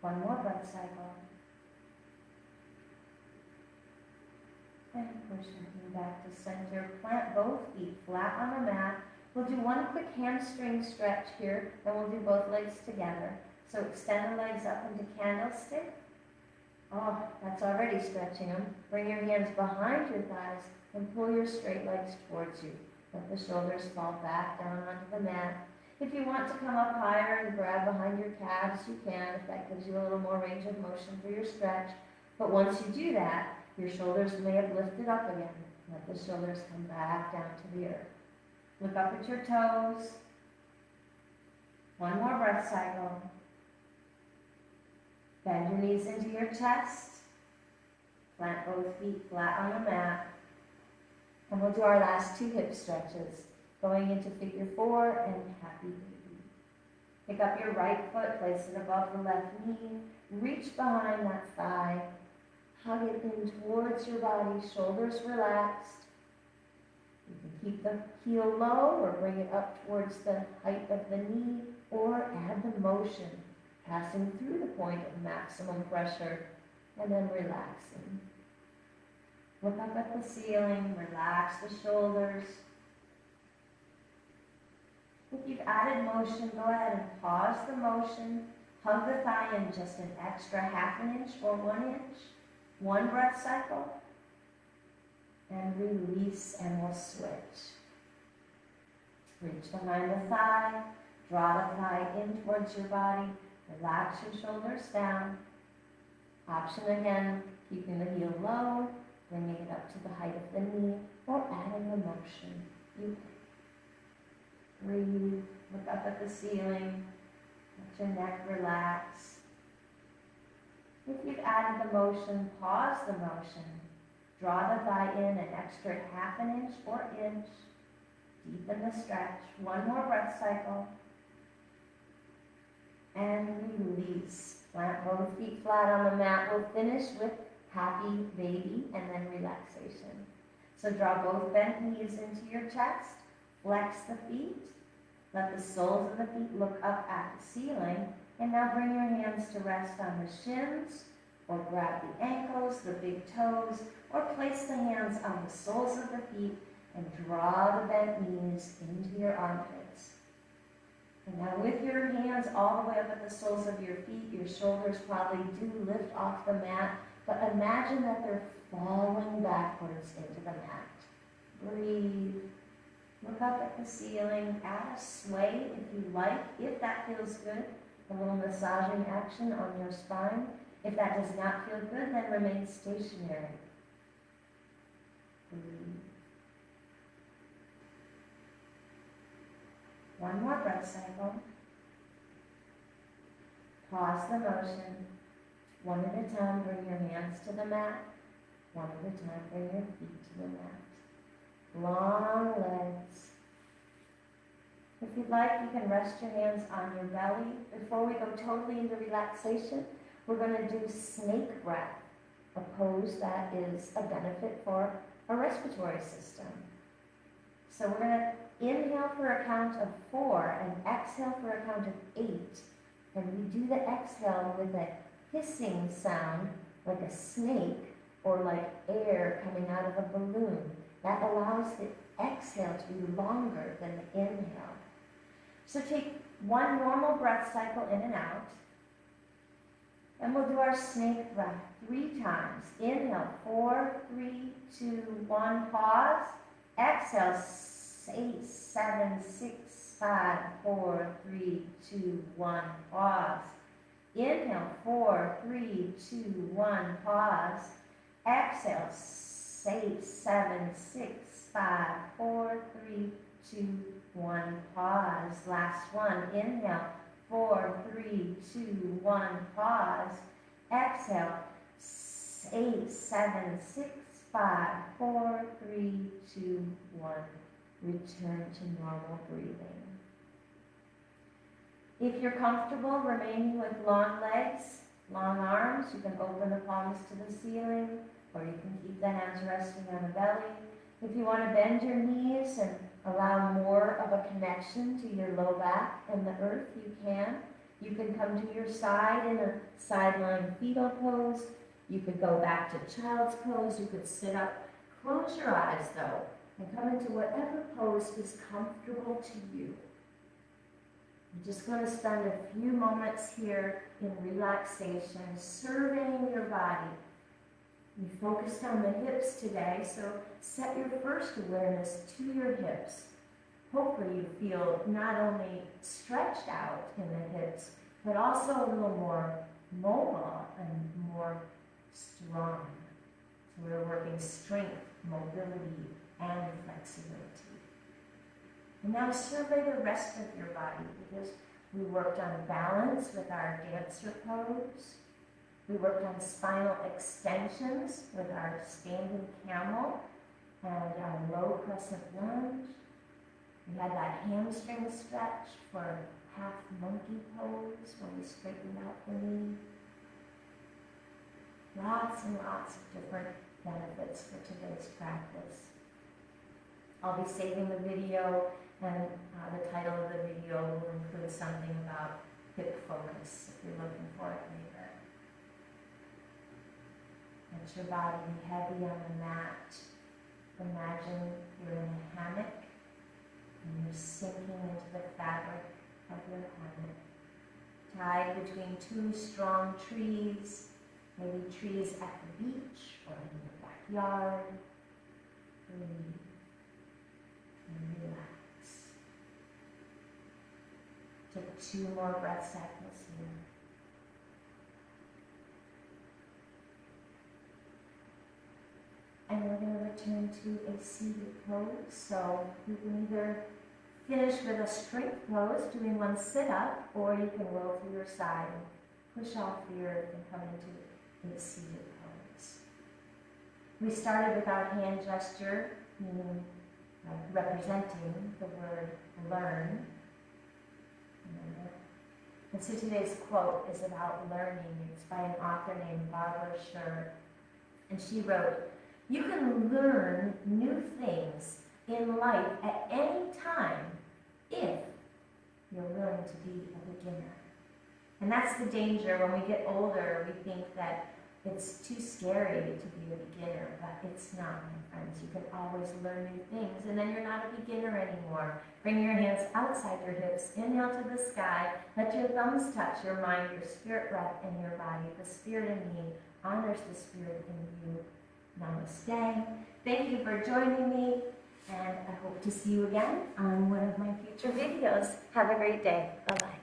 [SPEAKER 1] One more breath cycle. And push the knee back to center. Plant both feet flat on the mat. We'll do one quick hamstring stretch here, then we'll do both legs together. So extend the legs up into candlestick. Oh, that's already stretching them. Bring your hands behind your thighs and pull your straight legs towards you. Let the shoulders fall back down onto the mat. If you want to come up higher and grab behind your calves, you can, if that gives you a little more range of motion for your stretch. But once you do that, your shoulders may have lifted up again. Let the shoulders come back down to the earth. Look up at your toes. One more breath cycle. Bend your knees into your chest. Plant both feet flat on the mat. And we'll do our last 2 hip stretches, going into figure 4 and happy baby. Pick up your right foot, place it above the left knee. Reach behind that thigh. Hug it in towards your body, shoulders relaxed. keep the heel low or bring it up towards the height of the knee, or add the motion, passing through the point of maximum pressure and then relaxing. Look up at the ceiling, relax the shoulders. If you've added motion, go ahead and pause the motion. Hug the thigh in just an extra ½ inch or 1 inch. One breath cycle. And release, and we'll switch. Reach behind the thigh. Draw the thigh in towards your body. Relax your shoulders down. Option again, keeping the heel low, bringing it up to the height of the knee, or adding the motion. You breathe, look up at the ceiling, let your neck relax. If you've added the motion, pause the motion. Draw the thigh in an extra ½ inch or inch. Deepen the stretch. One more breath cycle. And release. Plant both feet flat on the mat. We'll finish with happy baby and then relaxation. So draw both bent knees into your chest. Flex the feet. Let the soles of the feet look up at the ceiling. And now bring your hands to rest on the shins, or grab the ankles, the big toes, or place the hands on the soles of the feet and draw the bent knees into your armpits. And now with your hands all the way up at the soles of your feet, your shoulders probably do lift off the mat, but imagine that they're falling backwards into the mat. Breathe. Look up at the ceiling. Add a sway if you like, if that feels good. A little massaging action on your spine. If that does not feel good, then remain stationary. Breathe. One more breath cycle. Pause the motion. One at a time, bring your hands to the mat. One at a time, bring your feet to the mat. Long legs. If you'd like, you can rest your hands on your belly. Before we go totally into relaxation, we're going to do snake breath, a pose that is a benefit for our respiratory system. So we're going to inhale for a count of 4 and exhale for a count of 8. And we do the exhale with a hissing sound like a snake or like air coming out of a balloon. That allows the exhale to be longer than the inhale. So take one normal breath cycle in and out. And we'll do our snake breath 3 times. Inhale, 4, 3, 2, 1, pause. Exhale, 8, 7, 6, 5, 4, 3, 2, 1, pause. Inhale, 4, 3, 2, 1, pause. Exhale, 8, 7, 6, 5, 4, 3, 2, 1, pause. Last one. Inhale, 4, 3, 2, 1, pause. Exhale, 8, 7, 6, 5, 4, 3, 2, 1. Return to normal breathing. If you're comfortable remaining with long legs, long arms, you can open the palms to the ceiling, or you can keep the hands resting on the belly. If you want to bend your knees and allow more of a connection to your low back and the earth, you can. You can come to your side in a sideline fetal pose. You could go back to child's pose. You could sit up. Close your eyes, though, and come into whatever pose is comfortable to you. I'm just going to spend a few moments here in relaxation, surveying your body. We focused on the hips today, so set your first awareness to your hips. Hopefully you feel not only stretched out in the hips, but also a little more mobile and more strong. So we're working strength, mobility, and flexibility. And now survey the rest of your body, because we worked on balance with our dancer pose. We worked on spinal extensions with our standing camel and our low crescent lunge. We had that hamstring stretch for half monkey pose where we straightened out the knee. Lots and lots of different benefits for today's practice. I'll be saving the video, and the title of the video will include something about hip focus if you're looking for it later. Let your body be heavy on the mat. Imagine you're in a hammock and you're sinking into the fabric of your hammock, tied between two strong trees, maybe trees at the beach or in the backyard. Breathe and relax. Take 2 more breath cycles here. And we're going to return to a seated pose. So you can either finish with a straight pose, doing 1 sit-up, or you can roll to your side and push off the earth and come into a seated pose. We started with our hand gesture, meaning representing the word learn. And so today's quote is about learning. It's by an author named Barbara Sher. And she wrote, "You can learn new things in life at any time if you're willing to be a beginner." And that's the danger. When we get older, we think that it's too scary to be a beginner, but it's not, my friends. You can always learn new things, and then you're not a beginner anymore. Bring your hands outside your hips. Inhale to the sky. Let your thumbs touch your mind, your spirit breath, and your body. The spirit in me honors the spirit in you. Namaste. Thank you for joining me, and I hope to see you again on one of my future videos. Have a great day. Bye-bye.